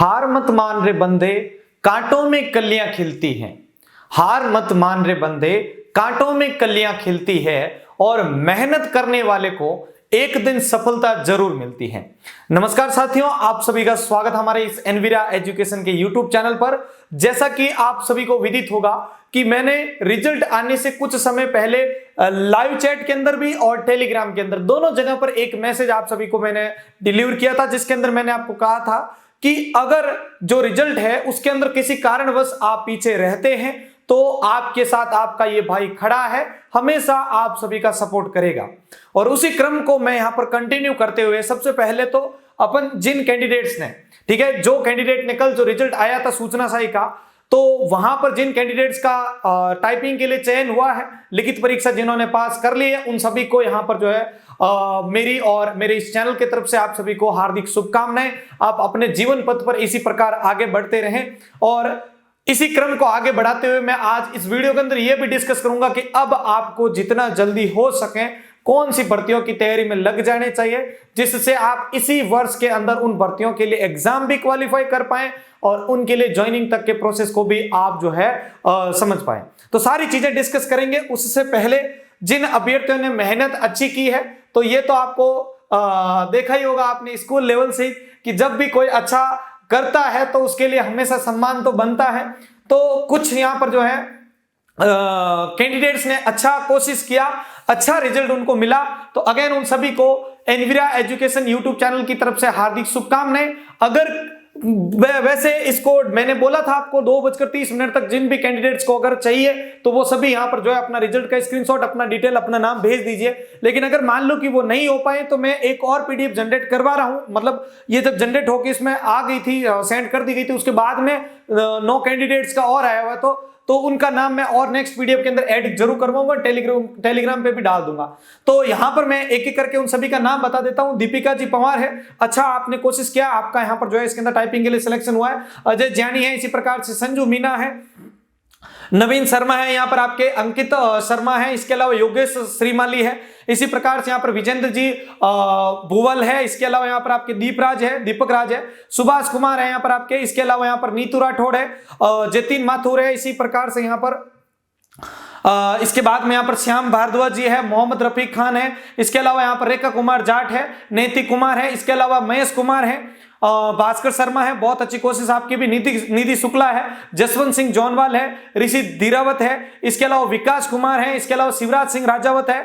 हार मत मान रे बंदे, कांटों में कलियां खिलती हैं। हार मत मान रे बंदे, कांटों में कलियां खिलती है और मेहनत करने वाले को एक दिन सफलता जरूर मिलती है। नमस्कार साथियों, आप सभी का स्वागत हमारे इस एनवीरा एजुकेशन के यूट्यूब चैनल पर। जैसा कि आप सभी को विदित होगा कि मैंने रिजल्ट आने से कुछ समय पहले लाइव चैट के अंदर भी और टेलीग्राम के अंदर दोनों जगह पर एक मैसेज आप सभी को मैंने डिलीवर किया था, जिसके अंदर मैंने आपको कहा था कि अगर जो रिजल्ट है उसके अंदर किसी कारणवश आप पीछे रहते हैं तो आपके साथ आपका ये भाई खड़ा है, हमेशा आप सभी का सपोर्ट करेगा। और उसी क्रम को मैं यहां पर कंटिन्यू करते हुए सबसे पहले तो अपन जिन कैंडिडेट्स ने, ठीक है, जो कैंडिडेट ने कल जो रिजल्ट आया था सूचना शाही का, तो वहां पर जिन कैंडिडेट्स का टाइपिंग के लिए चयन हुआ है, लिखित परीक्षा जिन्होंने पास कर ली है, उन सभी को यहां पर जो है मेरी और मेरे इस चैनल की तरफ से आप सभी को हार्दिक शुभकामनाएं। आप अपने जीवन पथ पर इसी प्रकार आगे बढ़ते रहें। और इसी क्रम को आगे बढ़ाते हुए मैं आज इस वीडियो के अंदर यह भी डिस्कस करूंगा कि अब आपको जितना जल्दी हो सके कौन सी भर्तियों की तैयारी में लग जाने चाहिए, जिससे आप इसी वर्ष के अंदर उन भर्तियों के लिए एग्जाम भी क्वालिफाई कर पाए और उनके लिए ज्वाइनिंग तक के प्रोसेस को भी आप जो है समझ पाए। तो सारी चीजें डिस्कस करेंगे। उससे पहले जिन अभ्यर्थियों ने मेहनत अच्छी की है, तो ये तो आपको देखा ही होगा आपने स्कूल लेवल से कि जब भी कोई अच्छा करता है तो उसके लिए हमेशा सम्मान तो बनता है। तो कुछ यहां पर जो है कैंडिडेट्स ने अच्छा कोशिश किया, अच्छा रिजल्ट उनको मिला, तो अगेन उन सभी को एनवीरा एजुकेशन यूट्यूब चैनल की तरफ से हार्दिक शुभकामनाएं। अगर वैसे इसको मैंने बोला था आपको 2:30 तक जिन भी कैंडिडेट्स को अगर चाहिए तो वो सभी यहां पर जो है अपना रिजल्ट का स्क्रीनशॉट, अपना डिटेल, अपना नाम भेज दीजिए। लेकिन अगर मान लो कि वो नहीं हो पाए तो मैं एक और पीडीएफ जनरेट करवा रहा हूं। मतलब ये जब जनरेट होकर इसमें आ गई थी, सेंड कर दी गई थी, उसके बाद में 9 कैंडिडेट्स का और आया हुआ, तो उनका नाम मैं और नेक्स्ट पीडीएफ के अंदर ऐड जरूर करवाऊंगा, टेलीग्राम पे भी डाल दूंगा। तो यहां पर मैं एक एक करके उन सभी का नाम बता देता हूं। दीपिका जी पवार है, अच्छा आपने कोशिश किया, आपका यहां पर जो है इसके अंदर टाइपिंग के लिए सिलेक्शन हुआ है। अजय ज्ञानी है, इसी प्रकार से संजू मीना है, नवीन शर्मा है, यहाँ पर आपके अंकित शर्मा है, इसके अलावा योगेश श्रीमाली है, इसी प्रकार से यहाँ पर विजेंद्र जी भुवल है, इसके अलावा यहाँ पर आपके दीपक राज है, सुभाष कुमार है यहाँ पर आपके, इसके अलावा यहाँ पर नीतू राठौड़ है, जतिन माथुर है, इसी प्रकार से यहाँ पर इसके बाद में यहाँ पर श्याम भारद्वाज जी है, मोहम्मद रफीक खान है, इसके अलावा यहाँ पर रेखा कुमार जाट है, नैतिक कुमार है, इसके अलावा महेश कुमार है, भास्कर शर्मा है, बहुत अच्छी कोशिश आपकी भी, निधि शुक्ला है, जसवंत सिंह जौनवाल है, ऋषि धीरावत है, इसके अलावा विकास कुमार है, इसके अलावा शिवराज सिंह राजावत है,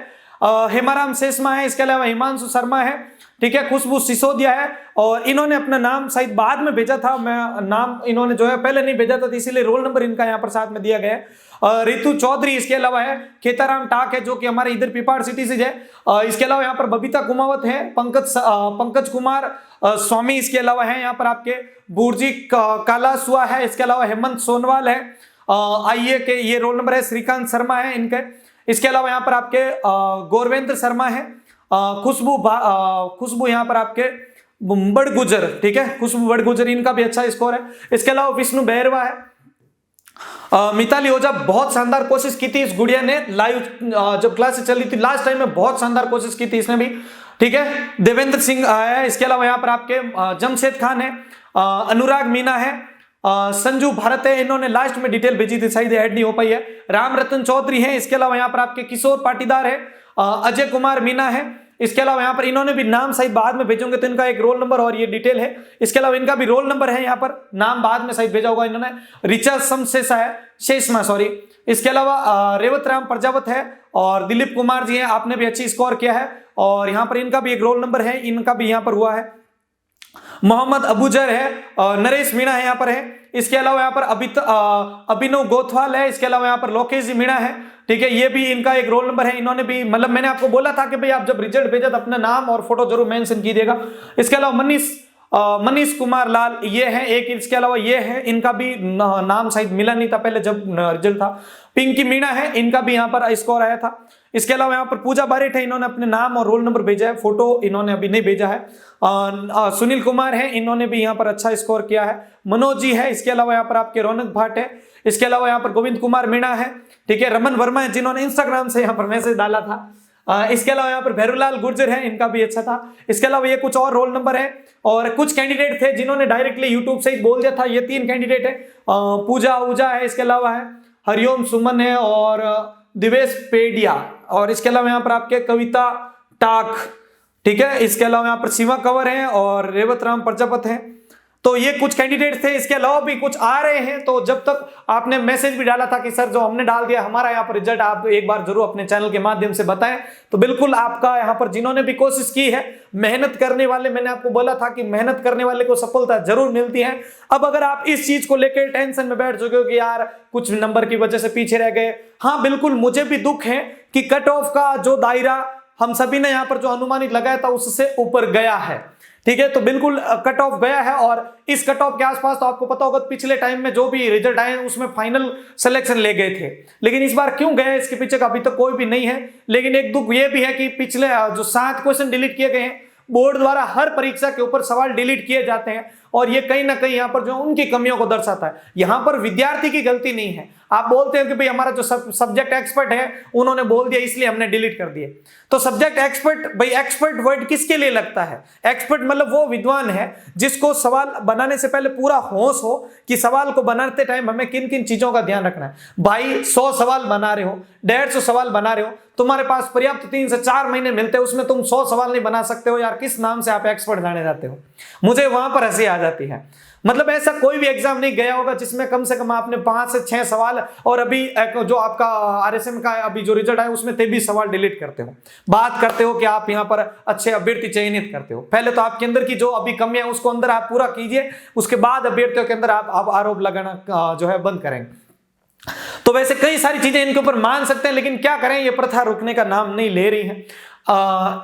हेमाराम शेषमा है, इसके अलावा हिमांशु शर्मा है, ठीक है, खुशबू सिसोदिया है। और इन्होंने अपना नाम शायद बाद में भेजा था, मैं नाम इन्होंने जो है पहले नहीं भेजा था, इसीलिए रोल नंबर इनका यहाँ पर साथ में दिया गया है। रितु चौधरी इसके अलावा है, खेताराम टाक है जो कि हमारे इधर पिपाड़ सिटी से है, इसके अलावा यहाँ पर बबीता कुमावत है, पंकज कुमार स्वामी इसके अलावा है, यहाँ पर आपके बुर्जी कालासुआ है, इसके अलावा हेमंत सोनवाल है, आइए के ये रोल नंबर है, श्रीकांत शर्मा है इनके, इसके अलावा यहाँ पर आपके गौरवेंद्र शर्मा है, खुशबू यहाँ पर आपके बड़गुजर, ठीक है, खुशबू बड़गुजर, इनका भी अच्छा स्कोर है, इसके अलावा विष्णु बैरवा है, मिताली ओझा, बहुत शानदार कोशिश की थी इस गुड़िया ने, लाइव जब क्लासेस चल रही थी लास्ट टाइम में बहुत शानदार कोशिश की थी इसने भी, ठीक है, देवेंद्र सिंह है, इसके अलावा यहाँ पर आपके जमशेद खान है, अनुराग मीना है, संजू भारत है, इन्होंने लास्ट में डिटेल भेजी थी, शायद ऐड नहीं हो पाई है, राम रतन चौधरी है, इसके अलावा यहाँ पर आपके किशोर पाटीदार है, अजय कुमार मीना है, इसके अलावा यहाँ पर इन्होंने भी नाम शायद बाद में भेजोगे तो इनका एक रोल नंबर और ये डिटेल है, इसके अलावा इनका भी रोल नंबर है, यहाँ पर नाम बाद में शायद भेजा होगा इन्होंने, ऋचा शेषमा सॉरी, इसके अलावा रेवत राम प्रजापत है और दिलीप कुमार जी हैं, आपने भी अच्छी स्कोर किया है और यहाँ पर इनका भी एक रोल नंबर है, इनका भी यहाँ पर हुआ है, मोहम्मद अबूजर है, नरेश मीणा है यहाँ पर है, इसके अलावा यहाँ पर अभिनव गोथवाल है, इसके अलावा यहाँ पर लोकेश जी मीणा है, ठीक है, ये भी इनका एक रोल नंबर है, इन्होंने भी, मतलब मैंने आपको बोला था कि भाई आप जब रिजल्ट भेजा तो अपना नाम और फोटो जरूर मेंशन कीजिएगा। इसके अलावा मनीष कुमार लाल ये है एक, इसके अलावा ये है, इनका भी नाम शायद मिला नहीं था पहले जब रिजल्ट था, पिंकी मीणा है, इनका भी यहाँ पर स्कोर आया था, इसके अलावा यहाँ पर पूजा बारेठ है, इन्होंने अपने नाम और रोल नंबर भेजा है, फोटो इन्होंने अभी नहीं भेजा है, सुनील कुमार है, इन्होंने भी यहाँ पर अच्छा स्कोर किया है, मनोज जी है, इसके अलावा यहाँ पर आपके रौनक भाट है, इसके अलावा यहाँ पर गोविंद कुमार मीणा है, ठीक है, रमन वर्मा है जिन्होंने इंस्टाग्राम से यहाँ पर मैसेज डाला था, इसके अलावा यहाँ पर भैरूलाल गुर्जर है, इनका भी अच्छा था। इसके अलावा ये कुछ और रोल नंबर है और कुछ कैंडिडेट थे जिन्होंने डायरेक्टली यूट्यूब से ही बोल दिया था। ये 3 कैंडिडेट है, पूजा आहूजा है, इसके अलावा है हरिओम सुमन है और दिवेश पेडिया, और इसके अलावा यहाँ पर आपके कविता टाक, ठीक है। इसके अलावा यहाँ पर सीमा कंवर है और रेवत राम प्रजापत है। तो ये कुछ कैंडिडेट थे, इसके अलावा भी कुछ आ रहे हैं। तो जब तक आपने मैसेज भी डाला था कि सर जो हमने डाल दिया हमारा यहाँ पर रिजल्ट आप एक बार जरूर अपने चैनल के माध्यम से बताएं, तो बिल्कुल आपका यहाँ पर जिन्होंने भी कोशिश की है, मेहनत करने वाले, मैंने आपको बोला था कि मेहनत करने वाले को सफलता जरूर मिलती है। अब अगर आप इस चीज को लेकर टेंशन में बैठ चुके हो कि यार कुछ नंबर की वजह से पीछे रह गए, हाँ बिल्कुल मुझे भी दुख है कि कट ऑफ का जो दायरा हम सभी ने यहाँ पर जो अनुमानित लगाया था उससे ऊपर गया है, ठीक है। तो बिल्कुल कट ऑफ गया है और इस कट ऑफ के आसपास तो आपको पता होगा पिछले टाइम में जो भी रिजल्ट आए उसमें फाइनल सिलेक्शन ले गए थे, लेकिन इस बार क्यों गए इसके पीछे का अभी तक कोई भी नहीं है। लेकिन एक दुख ये भी है कि पिछले जो 7 क्वेश्चन डिलीट किए गए हैं, बोर्ड द्वारा हर परीक्षा के ऊपर सवाल डिलीट किए जाते हैं और ये कहीं ना कहीं यहाँ पर जो उनकी कमियों को दर्शाता है। यहाँ पर विद्यार्थी की गलती नहीं है। आप बोलते हैं कि भाई हमारा जो सब्जेक्ट एक्सपर्ट है उन्होंने बोल दिया इसलिए हमने डिलीट कर दिए। तो सब्जेक्ट एक्सपर्ट, भाई एक्सपर्ट वर्ड किसके लिए लगता है? एक्सपर्ट मतलब वो विद्वान है जिसको सवाल बनाने से पहले पूरा होश हो कि सवाल को बनाते टाइम हमें किन किन चीजों का ध्यान रखना है। भाई 100 सवाल बना रहे हो, 150 सवाल बना रहे हो, तुम्हारे पास पर्याप्त 3 से 4 महीने मिलते हैं, उसमें तुम 100 सवाल नहीं बना सकते हो यार, किस नाम से आप एक्सपर्ट जाने जाते हो? मुझे वहां पर हंसी आ जाती है। मतलब ऐसा कोई भी एग्जाम नहीं गया होगा जिसमें कम से कम आपने 5 से 6 सवाल, और अभी जो आपका आरएसएम का अभी जो रिजल्ट आया उसमें 23 सवाल डिलीट करते हो। बात करते हो कि आप यहाँ पर अच्छे अभ्यर्थी चयनित करते हो। पहले तो आपके अंदर की जो अभी कमियां उसको अंदर आप पूरा कीजिए, उसके बाद अभ्यर्थियों के अंदर आप आरोप लगाना जो है बंद करेंगे। तो वैसे कई सारी चीजें इनके ऊपर मान सकते हैं, लेकिन क्या करें, ये प्रथा रुकने का नाम नहीं ले रही है।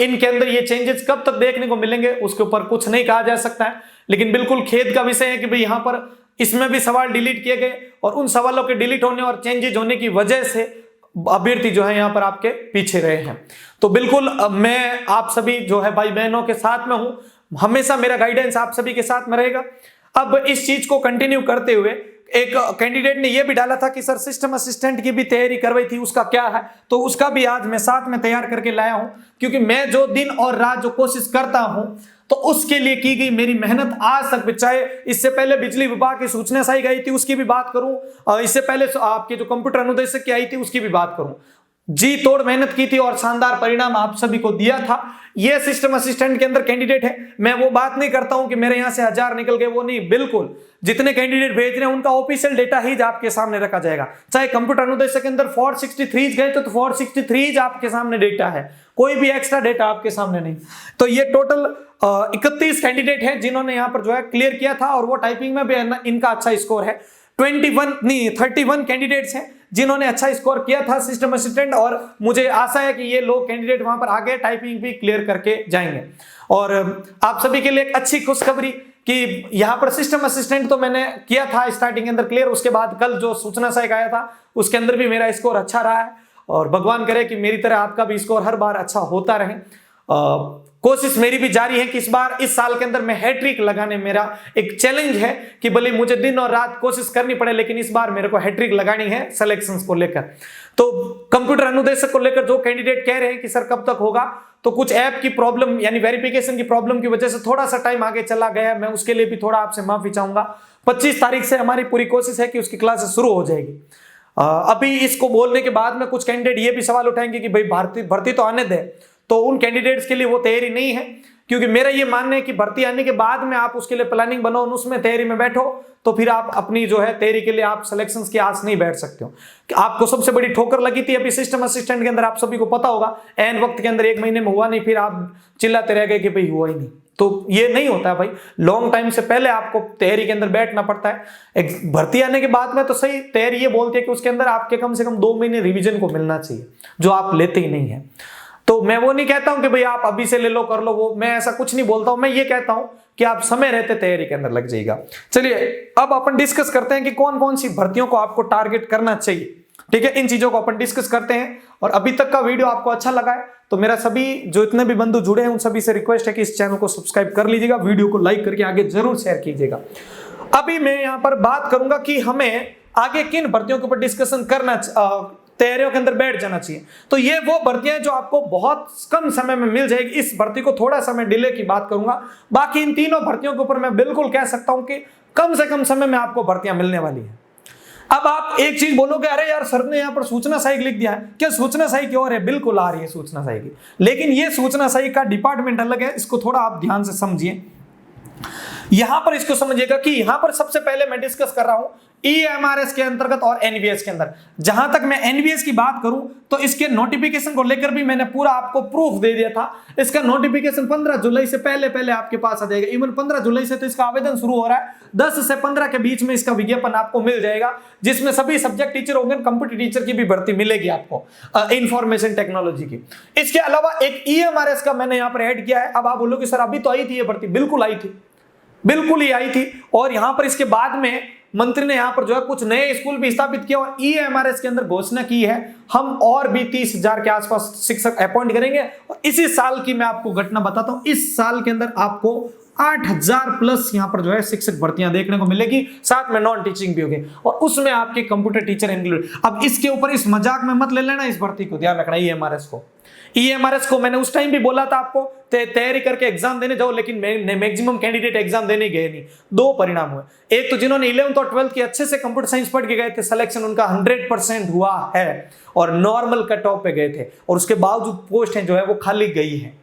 इनके अंदर ये चेंजेस कब तक देखने को मिलेंगे उसके ऊपर कुछ नहीं कहा जा सकता है, लेकिन बिल्कुल खेद का विषय है कि भाई यहाँ पर इसमें भी सवाल डिलीट किए गए और उन सवालों के डिलीट होने और चेंजेस होने की वजह से अभ्यर्थी जो है यहाँ पर आपके पीछे रहे हैं। तो बिल्कुल मैं आप सभी जो है भाई बहनों के साथ में हूं, हमेशा मेरा गाइडेंस आप सभी के साथ में रहेगा। अब इस चीज को कंटिन्यू करते हुए एक कैंडिडेट ने यह भी डाला था कि सर सिस्टम असिस्टेंट की भी तैयारी करवाई थी, उसका क्या है? तो उसका भी आज मैं साथ में तैयार करके लाया हूं, क्योंकि मैं जो दिन और रात जो कोशिश करता हूं तो उसके लिए की गई मेरी मेहनत आज तक, चाहे इससे पहले बिजली विभाग की सूचना सही गई थी उसकी भी बात करूं, इससे पहले आपके जो कंप्यूटर अनुदेशक की आई थी उसकी भी बात करूं, जी तोड़ मेहनत की थी और शानदार परिणाम आप सभी को दिया था। ये सिस्टम असिस्टेंट के अंदर कैंडिडेट है। मैं वो बात नहीं करता हूं कि मेरे यहां से 1000 निकल गए, वो नहीं, बिल्कुल जितने कैंडिडेट भेज रहे हैं उनका ऑफिशियल डेटा ही आपके सामने रखा जाएगा। चाहे कंप्यूटर अनुदेशक के अंदर 463 गए तो 463 आपके सामने डेटा है, कोई भी एक्स्ट्रा डेटा आपके सामने नहीं। तो ये टोटल 31 कैंडिडेट हैं जिन्होंने यहां पर जो है क्लियर किया था, और वो टाइपिंग में भी इनका अच्छा स्कोर है। 31 कैंडिडेट्स हैं जिन्होंने अच्छा स्कोर किया था सिस्टम असिस्टेंट, और मुझे आशा है कि ये लोग कैंडिडेट वहां पर आगे टाइपिंग भी क्लियर करके जाएंगे। और आप सभी के लिए एक अच्छी खुशखबरी कि यहाँ पर सिस्टम असिस्टेंट तो मैंने किया था स्टार्टिंग के अंदर क्लियर, उसके बाद कल जो सूचना सहायक आया था उसके अंदर भी मेरा स्कोर अच्छा रहा है, और भगवान करे कि मेरी तरह आपका भी स्कोर हर बार अच्छा होता रहे। कोशिश मेरी भी जारी है कि इस साल के अंदर मैं हैट्रिक लगाने, मेरा एक चैलेंज है कि भले मुझे दिन और रात कोशिश करनी पड़े, लेकिन इस बार मेरे को हैट्रिक लगानी है सिलेक्शंस को लेकर। तो कंप्यूटर अनुदेशक को लेकर जो कैंडिडेट कह रहे हैं कि सर कब तक होगा, तो कुछ ऐप की प्रॉब्लम यानी वेरिफिकेशन की प्रॉब्लम की वजह से थोड़ा सा टाइम आगे चला गया, मैं उसके लिए भी थोड़ा आपसे माफी चाहूंगा। 25 तारीख से हमारी पूरी कोशिश है कि उसकी क्लासेस शुरू हो जाएगी। अभी इसको बोलने के बाद में कुछ कैंडिडेट ये भी सवाल उठाएंगे कि भाई भर्ती तो आने दे, तो उन कैंडिडेट्स के लिए वो तैयारी नहीं है, क्योंकि मेरा ये मानना है कि भर्ती आने के बाद में आप उसके लिए प्लानिंग बनाओ, उसमें तैयारी में बैठो, तो फिर आप अपनी जो है तैयारी के लिए आप सिलेक्शंस की आस नहीं बैठ सकते हो। आपको सबसे बड़ी ठोकर लगी थी अभी सिस्टम असिस्टेंट के अंदर, आप सभी को पता होगा, एन वक्त के अंदर 1 महीने में हुआ नहीं, फिर आप चिल्लाते रह गए कि भाई हुआ ही नहीं। तो ये नहीं होता है भाई, लॉन्ग टाइम से पहले आपको तैयारी के अंदर बैठना पड़ता है। एक भर्ती आने के बाद में तो सही तैयारी ये बोलती है कि उसके अंदर आपके कम से कम 2 महीने रिवीजन को मिलना चाहिए, जो आप लेते ही नहीं है। तो मैं वो नहीं कहता हूं कि भाई आप अभी से ले लो कर लो, वो मैं ऐसा कुछ नहीं बोलता हूं। मैं ये कहता हूं कि आप समय रहते तैयारी के अंदर लग जाइएगा। चलिए अब अपन डिस्कस करते हैं कि कौन कौन सी भर्तियों को आपको टारगेट करना चाहिए, ठीक है, इन चीजों को अपन डिस्कस करते हैं। और अभी तक का वीडियो आपको अच्छा लगा है तो मेरा सभी जो इतने भी बंधु जुड़े हैं उन सभी से रिक्वेस्ट है कि इस चैनल को सब्सक्राइब कर लीजिएगा, वीडियो को लाइक करके आगे जरूर शेयर कीजिएगा। अभी मैं यहाँ पर बात करूंगा कि हमें आगे किन भर्तियों के ऊपर डिस्कशन करना तैयारियों के अंदर बैठ जाना चाहिए। तो ये वो भर्तियां हैं जो आपको बहुत कम समय में मिल जाएगी। इस भर्ती को थोड़ा समय डिले की बात करूंगा, बाकी इन तीनों भर्तियों के ऊपर मैं बिल्कुल कह सकता हूं कि कम से कम समय में आपको भर्तियां मिलने वाली है। अब आप एक चीज बोलोगे, अरे यार सर ने यहाँ पर सूचना सहायक लिख दिया है, क्या सूचना सहायक की और है? बिल्कुल आ रही है सूचना सहायक की, लेकिन ये सूचना सहायक का डिपार्टमेंट अलग है, इसको थोड़ा आप ध्यान से समझिए। यहां पर इसको समझिएगा कि यहां पर सबसे पहले मैं डिस्कस कर रहा हूं ईएमआरएस के अंतर्गत और एनवीएस के अंदर। जहां तक मैं एनवीएस की बात करूं तो इसके नोटिफिकेशन को लेकर भी मैंने पूरा आपको प्रूफ दे दिया था। इसका नोटिफिकेशन 15 जुलाई से पहले आपके पास आ जाएगा। इवन 15 जुलाई से तो इसका आवेदन शुरू हो रहा है, 10 से 15 के बीच में इसका विज्ञापन आपको मिल जाएगा, जिसमें सभी सब्जेक्ट टीचर होंगे, कंप्यूटर टीचर की भी भर्ती मिलेगी आपको, इंफॉर्मेशन टेक्नोलॉजी की। इसके अलावा एक ईएमआरएस का मैंने यहां पर ऐड किया है। अब आप बोलोगे सर अभी तो आई थी ये भर्ती, बिल्कुल आई थी, बिल्कुल ही आई थी। और यहां पर इसके बाद में मंत्री ने यहां पर जो है कुछ नए स्कूल भी स्थापित किया और ईएमआरएस के अंदर घोषणा की है हम और भी 30,000 के आसपास शिक्षक अपॉइंट करेंगे। और इसी साल की मैं आपको घटना बताता हूं, इस साल के अंदर आपको 8,000 प्लस यहां पर जो है शिक्षक भर्तियां देखने को मिलेगी, साथ में नॉन टीचिंग भी होगी और उसमें आपके कंप्यूटर टीचर इंक्लूड। अब इसके ऊपर इस मजाक में मत ले लेना, इस भर्ती को ध्यान रखना। ईएमआरएस को मैंने उस टाइम भी बोला था आपको तैयारी करके एग्जाम देने जाओ, लेकिन मैक्सिमम कैंडिडेट एग्जाम देने गए नहीं। दो परिणाम हुए, एक तो जिन्होंने 11th और 12th की अच्छे से कंप्यूटर साइंस पढ़ के गए थे, सिलेक्शन उनका 100% हुआ है और नॉर्मल कट ऑफ पे गए थे, और उसके बावजूद पोस्ट है जो है वो खाली गई है।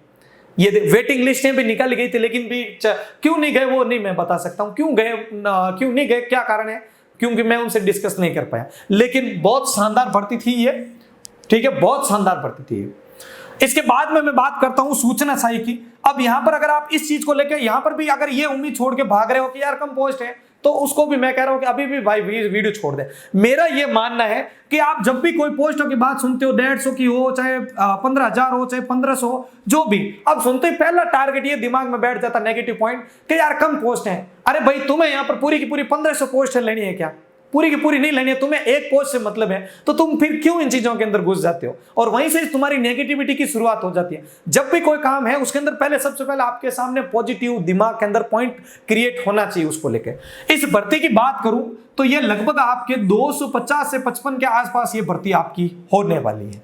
ये वेटिंग लिस्टें भी निकाली गई थी, लेकिन भी क्यों नहीं गए वो नहीं मैं बता सकता हूं, क्यों नहीं गए, क्या कारण है, क्योंकि मैं उनसे डिस्कस नहीं कर पाया। लेकिन बहुत शानदार भर्ती थी ये, ठीक है, बहुत शानदार भर्ती थी। इसके बाद में मैं बात करता हूं सूचना सहायक की। अब यहां पर अगर आप इस चीज को लेकर यहां पर भी अगर ये उम्मीद छोड़ के भाग रहे हो कि यार कम पोस्ट है, तो उसको भी मैं कह रहा हूं कि अभी भी भाई वीडियो छोड़ दे। मेरा ये मानना है कि आप जब भी कोई पोस्टों की बात सुनते हो, 150 की हो, चाहे 15,000 हो, चाहे 1500 हो, जो भी अब सुनते ही पहला टारगेट ये दिमाग में बैठ जाता नेगेटिव पॉइंट कि यार कम पोस्ट है। अरे भाई तुम्हें यहाँ पर पूरी की पूरी 1500 पोस्ट लेनी है क्या? पूरी की पूरी नहीं लेनी है, तुम्हें एक पोस्ट से मतलब है, तो तुम फिर क्यों इन चीजों के अंदर घुस जाते हो? और वहीं से तुम्हारी नेगेटिविटी की शुरुआत हो जाती है। जब भी कोई काम है उसके अंदर सबसे पहले आपके सामने पॉजिटिव दिमाग के अंदर पॉइंट क्रिएट होना चाहिए उसको लेकर। इस भर्ती की बात करूं तो ये लगभग आपके 250 से 55 के आसपास ये भर्ती आपकी होने वाली है।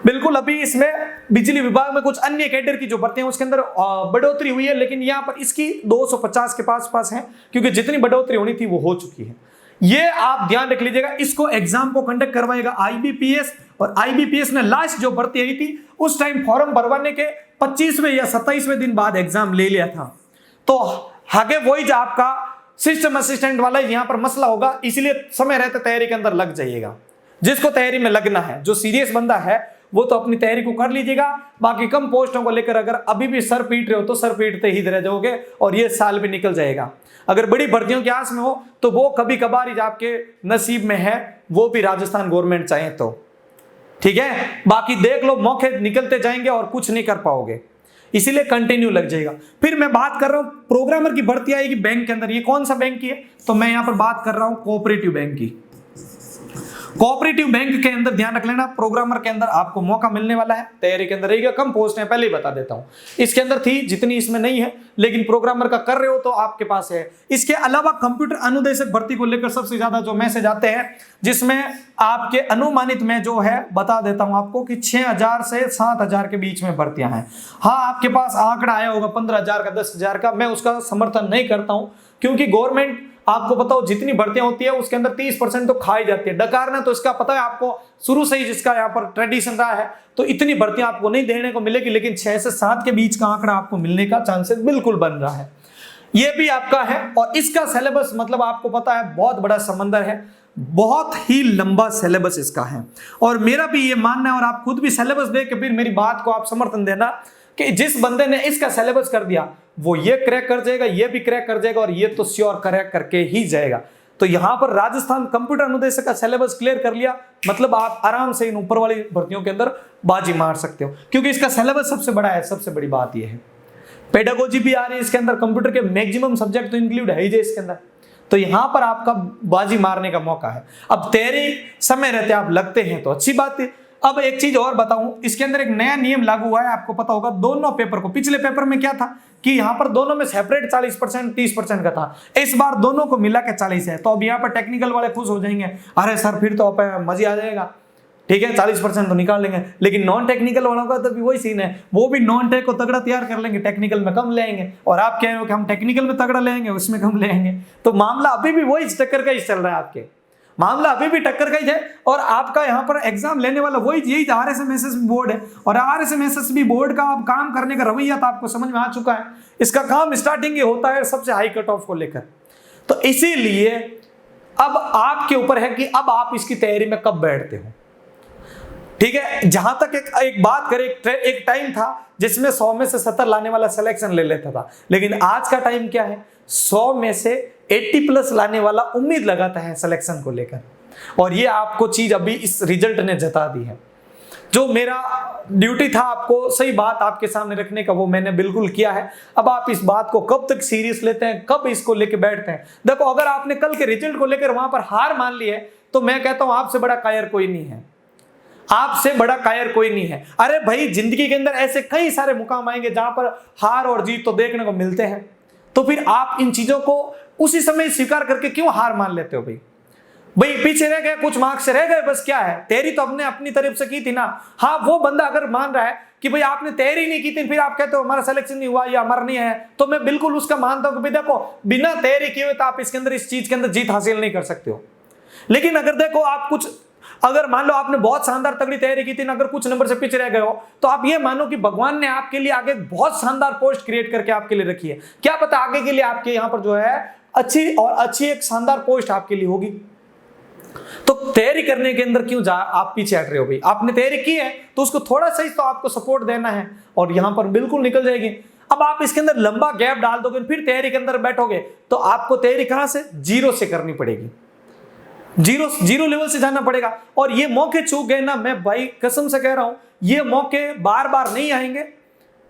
बिल्कुल अभी इसमें बिजली विभाग में कुछ अन्य कैडर की जो भर्तियां उसके अंदर बढ़ोतरी हुई है, लेकिन यहां पर इसकी 250 के पास है, क्योंकि जितनी बढ़ोतरी होनी थी वो हो चुकी है। ये आप ध्यान रख लीजिएगा। इसको एग्जाम को कंडक्ट करवाएगा आईबीपीएस, और आईबीपीएस ने लास्ट जो भर्ती आई थी उस टाइम फॉर्म भरवाने के 25वें या 27वें दिन बाद एग्जाम ले लिया था। तो आगे वही जो आपका सिस्टम असिस्टेंट वाला यहां पर मसला होगा, इसलिए समय रहते तैयारी के अंदर लग जाइएगा। जिसको तैयारी में लगना है, जो सीरियस बंदा है, वो तो अपनी तैयारी को कर लीजिएगा। बाकी कम पोस्टों को लेकर अगर अभी भी सर पीट रहे हो तो सर पीटते ही रह जाओगे और ये साल भी निकल जाएगा। अगर बड़ी भर्तियों की आस में हो तो वो कभी कभार ही आपके नसीब में है, वो भी राजस्थान गवर्नमेंट चाहे तो, ठीक है। बाकी देख लो मौके निकलते जाएंगे और कुछ नहीं कर पाओगे, इसीलिए कंटिन्यू लग जाएगा। फिर मैं बात कर रहा हूं प्रोग्रामर की भर्ती आएगी बैंक के अंदर। ये कौन सा बैंक की है? तो मैं यहां पर बात कर रहा हूं कोऑपरेटिव बैंक की। कोऑपरेटिव बैंक के अंदर ध्यान रख लेना, प्रोग्रामर के अंदर आपको मौका मिलने वाला है, तैयारी के अंदर रहेगा। कम पोस्ट है, पहले ही बता देता हूं, इसके अंदर थी जितनी इसमें नहीं है, लेकिन प्रोग्रामर का कर रहे हो तो आपके पास है। इसके अलावा कंप्यूटर अनुदेशक भर्ती को लेकर सबसे ज्यादा जो मैसेज आते हैं, जिसमें आपके अनुमानित में जो है बता देता हूं आपको कि 6,000 से 7,000 के बीच में भर्तियां हैं। हाँ, आपके पास आंकड़ा आया होगा 15,000 का, 10,000 का, मैं उसका समर्थन नहीं करता हूं, क्योंकि गवर्नमेंट आपको पता हो जितनी भर्तियां होती है उसके अंदर 30% तो खाई जाती है। डकारना तो इसका पता है आपको शुरू से ही, जिसका यहाँ पर ट्रेडिशन रहा है, तो इतनी भर्तियां आपको नहीं देने को मिलेगी, लेकिन 6 से 7 के बीच का आंकड़ा आपको मिलने का चांसेस बिल्कुल बन रहा है। ये भी आपका है, और इसका सिलेबस मतलब आपको पता है बहुत बड़ा समंदर है, बहुत ही लंबा सिलेबस इसका है। और मेरा भी ये मानना है, और आप खुद भी सिलेबस देख के फिर मेरी बात को आप समर्थन देना, कि जिस बंदे ने इसका सिलेबस कर दिया वो ये क्रैक कर जाएगा, ये भी क्रैक कर जाएगा, और ये तो श्योर क्रैक करके ही जाएगा। तो यहां पर राजस्थान कंप्यूटर अनुदेशक का सिलेबस क्लियर कर लिया, मतलब आप आराम से इन ऊपर वाली भर्तियों के अंदर बाजी मार सकते हो, क्योंकि इसका सिलेबस सबसे बड़ा है। सबसे बड़ी बात यह है पेडागोजी भी आ रही है इसके अंदर, कंप्यूटर के मैक्सिमम सब्जेक्ट तो इंक्लूड है ही इसके अंदर, तो यहां पर आपका बाजी मारने का मौका है। अब तैयारी समय रहते आप लगते हैं तो अच्छी बात है। अब एक चीज और बताऊं, इसके अंदर एक नया नियम लागू हुआ है, आपको पता होगा, दोनों पेपर को, पिछले पेपर में क्या था कि यहां पर दोनों में सेपरेट 40% 30% का था, इस बार दोनों को मिला के 40 है। तो अब यहां पर टेक्निकल वाले खुश हो जाएंगे, अरे सर फिर तो मजा आ जाएगा। ठीक है, 40% तो निकाल लेंगे। लेकिन नॉन टेक्निकल वालों का तो भी वही सीन है, वो भी नॉन टेक को तगड़ा तैयार कर लेंगे, टेक्निकल में कम ले आएंगे, और आप कह रहे हो कि हम टेक्निकल में तगड़ा ले आएंगे, उसमें कम ले आएंगे। तो मामला अभी भी वही टक्कर का ही चल रहा है, आपके मामला अभी भी टक्कर का ही है। और आपका यहाँ पर एग्जाम लेने वाला वही यही RSMSSB बोर्ड है, और RSMSSB बोर्ड का अब काम करने का रवैया तो आपको समझ में आ चुका है। इसका काम स्टार्टिंग होता है सबसे हाई कट ऑफ को लेकर। तो इसीलिए अब आपके ऊपर है कि अब आप इसकी तैयारी में कब बैठते हो। ठीक है, जहां तक एक बात करें, एक टाइम था जिसमें 100 में से 70 लाने वाला सिलेक्शन ले लेता था, लेकिन आज का टाइम क्या है, 100 में से 80+ लाने वाला उम्मीद लगाता है सिलेक्शन को लेकर। और ये आपको चीज अभी इस रिजल्ट ने जता दी है। जो मेरा ड्यूटी था आपको सही बात आपके सामने रखने का, वो मैंने बिल्कुल किया है। अब आप इस बात को कब तक सीरियस लेते हैं, कब इसको लेके बैठते हैं। देखो, अगर आपने कल के रिजल्ट को लेकर वहां पर हार मान ली है, तो मैं कहता हूं आपसे बड़ा कायर कोई नहीं है, आपसे बड़ा कायर कोई नहीं है। अरे भाई, जिंदगी के अंदर ऐसे कई सारे मुकाम आएंगे जहां पर हार और जीत तो देखने को मिलते हैं। तो फिर आप इन चीजों को उसी समय स्वीकार करके क्यों हार मान लेते हो। भाई पीछे रह गए, कुछ मार्क्स रह गए, बस क्या है, तैयारी तो हमने अपनी तरफ से की थी ना। हाँ, वो बंदा अगर मान रहा है कि भाई आपने तैयारी नहीं की थी, फिर आप कहते हो हमारा सिलेक्शन नहीं हुआ या हमारा नहीं है, तो मैं बिल्कुल उसका मानता हूं कि भाई देखो, बिना तैयारी किए हुए तो आप इसके अंदर इस चीज के अंदर जीत हासिल नहीं कर सकते हो। लेकिन अगर देखो, आप कुछ अगर मान लो आपने बहुत शानदार तगड़ी तैयारी की थी ना, अगर कुछ नंबर से पीछे रह गए हो, तो आप ये मानो कि भगवान ने आपके लिए आगे बहुत शानदार पोस्ट क्रिएट करके आपके लिए रखी है। क्या पता आगे के लिए आपके यहाँ पर जो है अच्छी एक शानदार पोस्ट आपके लिए होगी। तो तैयारी करने के अंदर क्यों आप पीछे हट रहे हो। भाई आपने तैयारी की है तो उसको थोड़ा सही तो आपको सपोर्ट देना है, और यहां पर बिल्कुल निकल जाएगी। अब आप इसके अंदर लंबा गैप डाल दोगे, फिर तैयारी के अंदर बैठोगे, तो आपको तैयारी कहां से, जीरो से करनी पड़ेगी, जीरो लेवल से जाना पड़ेगा। और ये मौके चूक गए ना, मैं भाई कसम से कह रहा हूं, ये मौके बार बार नहीं आएंगे।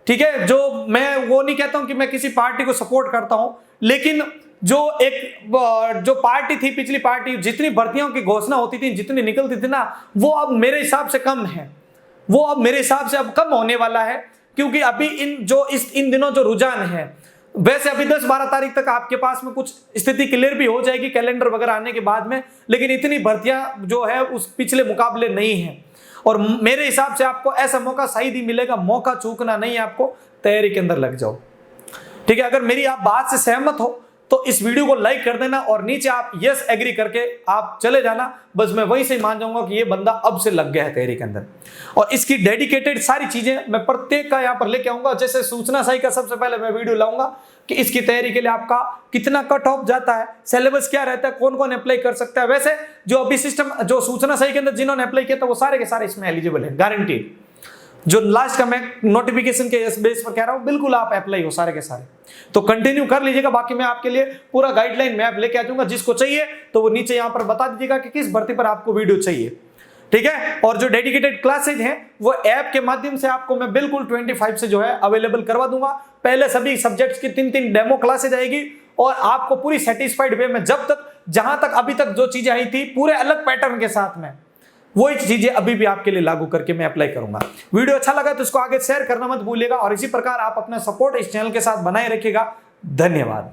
ठीक है, जो मैं वो नहीं कहता हूं कि मैं किसी पार्टी को सपोर्ट करता हूं, लेकिन जो पार्टी थी, पिछली पार्टी, जितनी भर्तियों की घोषणा होती थी, जितनी निकलती थी ना, वो अब मेरे हिसाब से कम है, वो अब मेरे हिसाब से अब कम होने वाला है। क्योंकि अभी इन दिनों जो रुझान है, वैसे अभी 10-12 तारीख तक आपके पास में कुछ स्थिति क्लियर भी हो जाएगी कैलेंडर वगैरह आने के बाद में, लेकिन इतनी भर्तियां जो है उस पिछले मुकाबले नहीं है। और मेरे हिसाब से आपको ऐसा मौका शायद ही मिलेगा, मौका चूकना नहीं है, आपको तैयारी के अंदर लग जाओ। ठीक है, अगर मेरी आप बात से सहमत हो तो इस वीडियो को लाइक कर देना, और नीचे आप यस एग्री करके आप चले जाना। बस मैं वहीं से मान जाऊंगा कि ये बंदा अब से लग गया है तैयारी के अंदर। और इसकी डेडिकेटेड सारी चीजें मैं प्रत्येक का यहाँ पर लेके आऊंगा। जैसे सूचना सही का सबसे पहले मैं वीडियो लाऊंगा कि इसकी तैयारी के लिए आपका कितना कट ऑफ जाता है, सिलेबस क्या रहता है, कौन कौन अप्लाई कर सकता है। वैसे जो अभी सिस्टम जो सूचना सही के अंदर जिन्होंने अप्लाई किया था, वो सारे के सारे इसमें एलिजिबल है, गारंटीड। जो लास्ट का मैं नोटिफिकेशन के बेस पर कह रहा हूं, बिल्कुल आप अप्लाई हो सारे के सारे। तो कंटिन्यू कर लीजिएगा, बाकी मैं आपके लिए पूरा गाइडलाइन मैप लेके आ जाऊंगा। जिसको चाहिए तो वो नीचे यहां पर बता दीजिएगा कि किस भर्ती पर आपको वीडियो चाहिए। ठीक है, और जो डेडिकेटेड क्लासेज हैं वो ऐप के माध्यम से आपको मैं बिल्कुल 25 से जो है अवेलेबल करवा दूंगा। पहले सभी सब्जेक्ट्स की 3-3 डेमो क्लासेज आएगी, और आपको पूरी सेटिस्फाइड वे में, जहां तक अभी तक जो चीजें आई थी पूरे अलग पैटर्न के साथ में, वही चीजें अभी भी आपके लिए लागू करके मैं अप्लाई करूंगा। वीडियो अच्छा लगा तो इसको आगे शेयर करना मत भूलिएगा, और इसी प्रकार आप अपना सपोर्ट इस चैनल के साथ बनाए रखिएगा। धन्यवाद।